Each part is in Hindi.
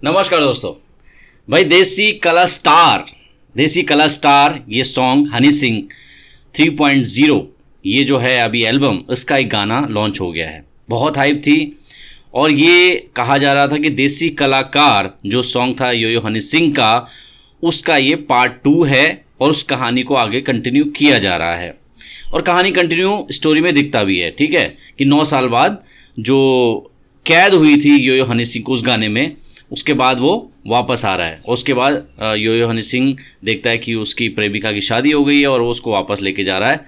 नमस्कार दोस्तों। भाई देसी कला स्टार ये सॉन्ग हनी सिंह 3.0 ये जो है अभी एल्बम, इसका एक गाना लॉन्च हो गया है। बहुत हाइप थी और ये कहा जा रहा था कि देसी कलाकार जो सॉन्ग था यो यो हनी सिंह का, उसका ये पार्ट 2 है और उस कहानी को आगे कंटिन्यू किया जा रहा है। और कहानी कंटिन्यू स्टोरी में दिखता भी है, ठीक है, कि 9 साल बाद जो कैद हुई थी यो यो हनी सिंह को उस गाने में, उसके बाद वो वापस आ रहा है। और उसके बाद यो यो हनी सिंह देखता है कि उसकी प्रेमिका की शादी हो गई है और वो उसको वापस लेके जा रहा है।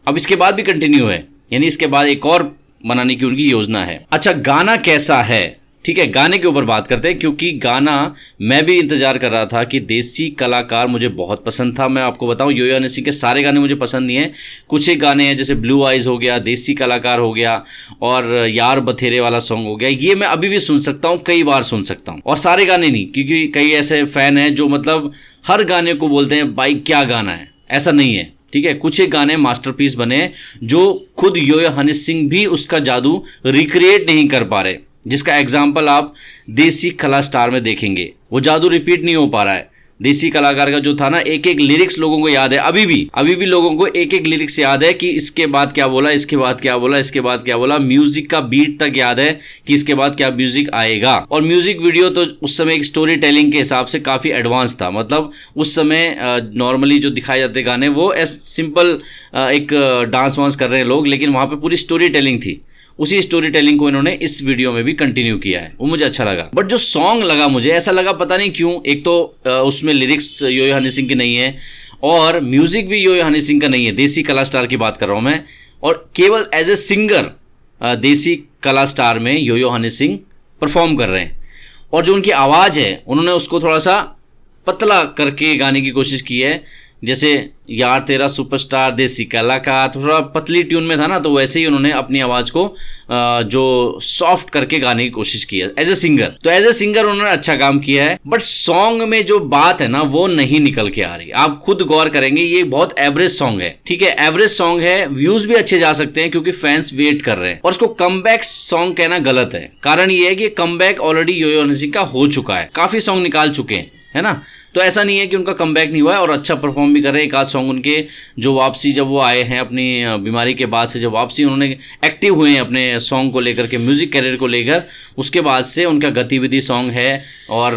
अब इसके बाद भी कंटिन्यू है, यानी इसके बाद एक और बनाने की उनकी योजना है। अच्छा, गाना कैसा है? ठीक है, गाने के ऊपर बात करते हैं, क्योंकि गाना मैं भी इंतजार कर रहा था कि देसी कलाकार मुझे बहुत पसंद था। मैं आपको बताऊं, यो यो हनी सिंह के सारे गाने मुझे पसंद नहीं है। कुछ एक गाने हैं जैसे ब्लू आइज हो गया, देसी कलाकार हो गया और यार बथेरे वाला सॉन्ग हो गया, ये मैं अभी भी सुन सकता हूँ, कई बार सुन सकता हूँ। और सारे गाने नहीं, क्योंकि कई ऐसे फैन हैं जो मतलब हर गाने को बोलते हैं भाई क्या गाना है, ऐसा नहीं है। ठीक है, कुछ एक गाने मास्टरपीस बने जो खुद यो यो हनी सिंह भी उसका जादू रिक्रिएट नहीं कर पा रहे, जिसका एग्जाम्पल आप देसी कला स्टार में देखेंगे। वो जादू रिपीट नहीं हो पा रहा है। देसी कलाकार का जो था ना, एक एक लिरिक्स लोगों को याद है, अभी भी लोगों को एक एक लिरिक्स याद है कि इसके बाद क्या बोला, इसके बाद क्या बोला, इसके बाद क्या बोला। म्यूजिक का बीट तक याद है कि इसके बाद क्या म्यूजिक आएगा। और म्यूजिक वीडियो तो उस समय एक स्टोरी टेलिंग के हिसाब से काफ़ी एडवांस था। मतलब उस समय नॉर्मली जो दिखाए जाते गाने वो सिंपल एक डांस वांस कर रहे हैं लोग, लेकिन वहाँ पर पूरी स्टोरी टेलिंग थी। उसी स्टोरी टेलिंग को इन्होंने इस वीडियो में भी कंटिन्यू किया है, वो मुझे अच्छा लगा। बट जो सॉन्ग लगा, मुझे ऐसा लगा पता नहीं क्यों, एक तो उसमें लिरिक्स यो यो हनी सिंह की नहीं है और म्यूजिक भी यो यो हनी सिंह का नहीं है। देसी कला स्टार की बात कर रहा हूँ मैं, और केवल एज ए सिंगर देसी कला स्टार में यो यो हनी सिंह परफॉर्म कर रहे हैं। और जो उनकी आवाज़ है, उन्होंने उसको थोड़ा सा पतला करके गाने की कोशिश की है। जैसे यार तेरा सुपरस्टार देसी कलाकार थोड़ा पतली ट्यून में था ना, तो वैसे ही उन्होंने अपनी आवाज़ को जो सॉफ्ट करके गाने की कोशिश की है एज ए सिंगर। तो एज ए सिंगर उन्होंने अच्छा काम किया है, बट सॉन्ग में जो बात है ना वो नहीं निकल के आ रही। आप खुद गौर करेंगे, ये बहुत एवरेज सॉन्ग है। ठीक है, एवरेज सॉन्ग है, व्यूज भी अच्छे जा सकते हैं क्योंकि फैंस वेट कर रहे हैं। और इसको कमबैक सॉन्ग कहना गलत है। कारण ये है कि कमबैक ऑलरेडी यो यो हनी सिंह का हो चुका है, काफी सॉन्ग निकाल चुके हैं, है ना। तो ऐसा नहीं है कि उनका कमबैक नहीं हुआ है और अच्छा परफॉर्म भी कर रहे हैं। एक आध सॉन्ग उनके जो वापसी, जब वो आए हैं अपनी बीमारी के बाद से, जब वापसी उन्होंने एक्टिव हुए हैं अपने सॉन्ग को लेकर के, म्यूज़िक करियर को लेकर, उसके बाद से उनका गतिविधि सॉन्ग है और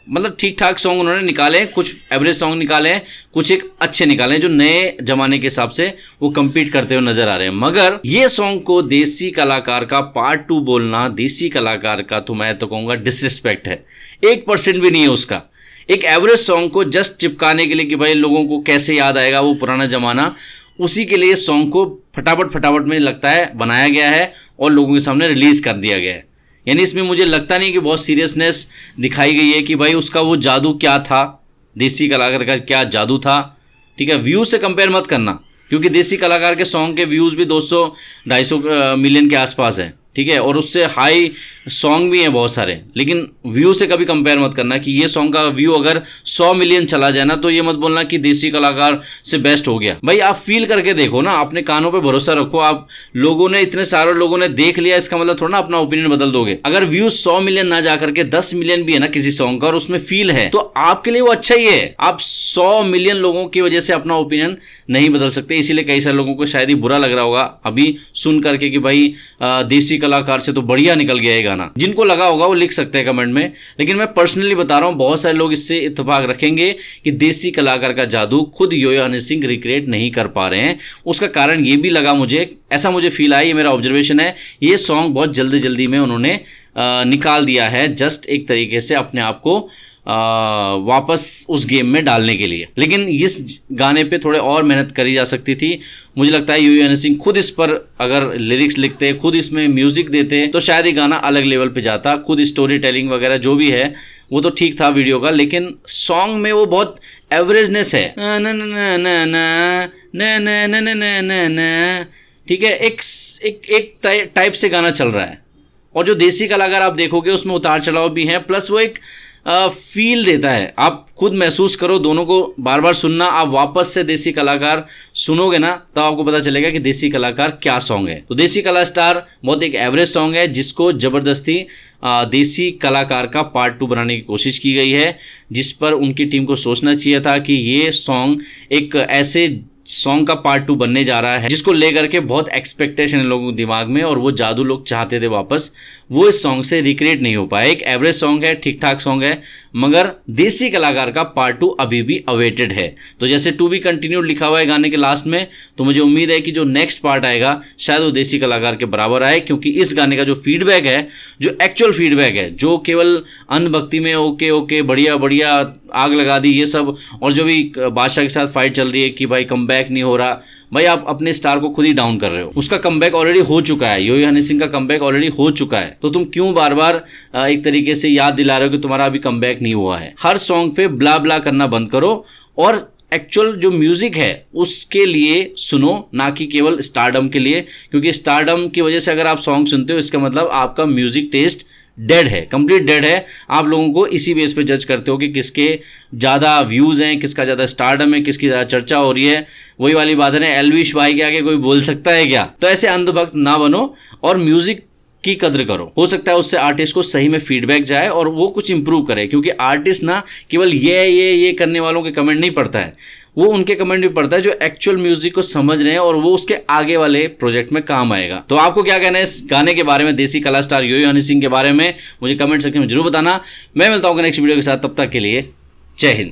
मतलब ठीक ठाक सॉन्ग उन्होंने निकाले हैं। कुछ एवरेज सॉन्ग निकाले हैं, कुछ एक अच्छे निकाले हैं जो नए जमाने के हिसाब से वो कम्पीट करते हुए नजर आ रहे हैं। मगर ये सॉन्ग को देसी कलाकार का पार्ट 2 बोलना, देसी कलाकार का तो मैं तो कहूँगा डिसरिस्पेक्ट है। 1% भी नहीं है उसका। एक एवरेज सॉन्ग को जस्ट चिपकाने के लिए कि भाई लोगों को कैसे याद आएगा वो पुराना जमाना, उसी के लिए सॉन्ग को फटाफट में लगता है बनाया गया है और लोगों के सामने रिलीज कर दिया गया है। यानी इसमें मुझे लगता नहीं कि बहुत सीरियसनेस दिखाई गई है कि भाई उसका वो जादू क्या था, देसी कलाकार का क्या जादू था। ठीक है, व्यूज से कंपेयर मत करना, क्योंकि देसी कलाकार के सॉन्ग के व्यूज भी 200-250 मिलियन के आसपास हैं। ठीक है, और उससे हाई सॉन्ग भी हैं बहुत सारे, लेकिन व्यू से कभी कंपेयर मत करना कि ये सॉन्ग का व्यू अगर 100 मिलियन चला जाए ना, तो ये मत बोलना कि देसी कलाकार से बेस्ट हो गया। भाई आप फील करके देखो ना, अपने कानों पे भरोसा रखो। आप लोगों ने, इतने सारे लोगों ने देख लिया, इसका मतलब थोड़ा ना अपना ओपिनियन बदल दोगे। अगर व्यू 100 मिलियन ना जा करके 10 मिलियन भी है ना किसी सॉन्ग का और उसमें फील है, तो आपके लिए वो अच्छा ही है। आप 100 मिलियन लोगों की वजह से अपना ओपिनियन नहीं बदल सकते। इसीलिए कई सारे लोगों को शायद ही बुरा लग रहा होगा अभी सुन करके कि भाई देसी कलाकार से तो बढ़िया निकल गया ये गाना। जिनको लगा होगा वो लिख सकते हैं कमेंट में, लेकिन मैं पर्सनली बता रहा हूं, बहुत सारे लोग इससे इत्तेफाक रखेंगे कि देसी कलाकार का जादू खुद यो यो हनी सिंह रिक्रिएट नहीं कर पा रहे हैं। उसका कारण ये भी लगा मुझे, ऐसा मुझे फील आया, ये मेरा ऑब्जर्वेशन है, ये सॉन्ग बहुत जल्दी में उन्होंने निकाल दिया है, जस्ट एक तरीके से अपने आप को वापस उस गेम में डालने के लिए। लेकिन इस गाने पे थोड़े और मेहनत करी जा सकती थी। मुझे लगता है यो यो हनी सिंह खुद इस पर अगर लिरिक्स लिखते, खुद इसमें म्यूजिक देते, तो शायद ये गाना अलग लेवल पे जाता। खुद स्टोरी टेलिंग वगैरह जो भी है वो तो ठीक था वीडियो का, लेकिन सॉन्ग में वो बहुत एवरेजनेस है। ठीक है, एक टाइप से गाना चल रहा है। और जो देसी कलाकार आप देखोगे उसमें उतार चढ़ाव भी है, प्लस वो एक फील देता है। आप खुद महसूस करो, दोनों को बार बार सुनना, आप वापस से देसी कलाकार सुनोगे ना तब आपको पता चलेगा कि देसी कलाकार क्या सॉन्ग है। तो देसी कला स्टार बहुत एक एवरेज सॉन्ग है जिसको जबरदस्ती देसी कलाकार का पार्ट 2 बनाने की कोशिश की गई है, जिस पर उनकी टीम को सोचना चाहिए था कि ये सॉन्ग एक ऐसे सॉन्ग का पार्ट 2 बनने जा रहा है जिसको लेकर के बहुत एक्सपेक्टेशन है लोगों के दिमाग में, और वो जादू लोग चाहते थे वापस, वो इस सॉन्ग से रिक्रिएट नहीं हो पाया। एक एवरेज सॉन्ग है, ठीक ठाक सॉन्ग है, मगर देसी कलाकार का पार्ट 2 अभी भी अवेटेड है। तो जैसे टू बी कंटिन्यूड लिखा हुआ है गाने के लास्ट में, तो मुझे उम्मीद है कि जो नेक्स्ट पार्ट आएगा शायद वो देसी कलाकार के बराबर आए, क्योंकि इस गाने का जो फीडबैक है, जो एक्चुअल फीडबैक है, जो केवल अनभक्ति में ओके ओके बढ़िया बढ़िया आग लगा दी ये सब, और जो भी बादशाह के साथ फाइट चल रही है कि भाई कमबैक नहीं हो रहा, भाई आप अपने स्टार को खुद ही डाउन कर रहे हो। उसका कमबैक ऑलरेडी हो चुका है, यो यो हनी सिंह का कमबैक ऑलरेडी हो चुका है, तो तुम क्यों बार बार एक तरीके से याद दिला रहे हो कि तुम्हारा अभी कमबैक नहीं हुआ है। हर सॉन्ग पे ब्ला ब्ला करना बंद करो और एक्चुअल जो म्यूजिक है उसके लिए सुनो, ना कि केवल स्टारडम के लिए, क्योंकि स्टारडम की वजह से अगर आप सॉन्ग सुनते हो इसका मतलब आपका म्यूजिक टेस्ट डेड है, कंप्लीट डेड है। आप लोगों को इसी बेस पे जज करते हो कि किसके ज़्यादा व्यूज़ हैं, किसका ज़्यादा स्टारडम है, किसकी ज़्यादा चर्चा हो रही है। वही वाली बात है ना, एल्विश भाई के आगे कोई बोल सकता है क्या? तो ऐसे अंधभक्त ना बनो और म्यूजिक की कद्र करो। हो सकता है उससे आर्टिस्ट को सही में फीडबैक जाए और वो कुछ इंप्रूव करे, क्योंकि आर्टिस्ट ना केवल ये करने वालों के कमेंट नहीं पढ़ता है, वो उनके कमेंट भी पढ़ता है जो एक्चुअल म्यूजिक को समझ रहे हैं और वो उसके आगे वाले प्रोजेक्ट में काम आएगा। तो आपको क्या कहना है इस गाने के बारे में, देसी कला स्टार यो यो हनी सिंह के बारे में, मुझे कमेंट सेक्शन में जरूर बताना। मैं मिलता हूँ नेक्स्ट वीडियो के साथ, तब तक के लिए जय हिंद।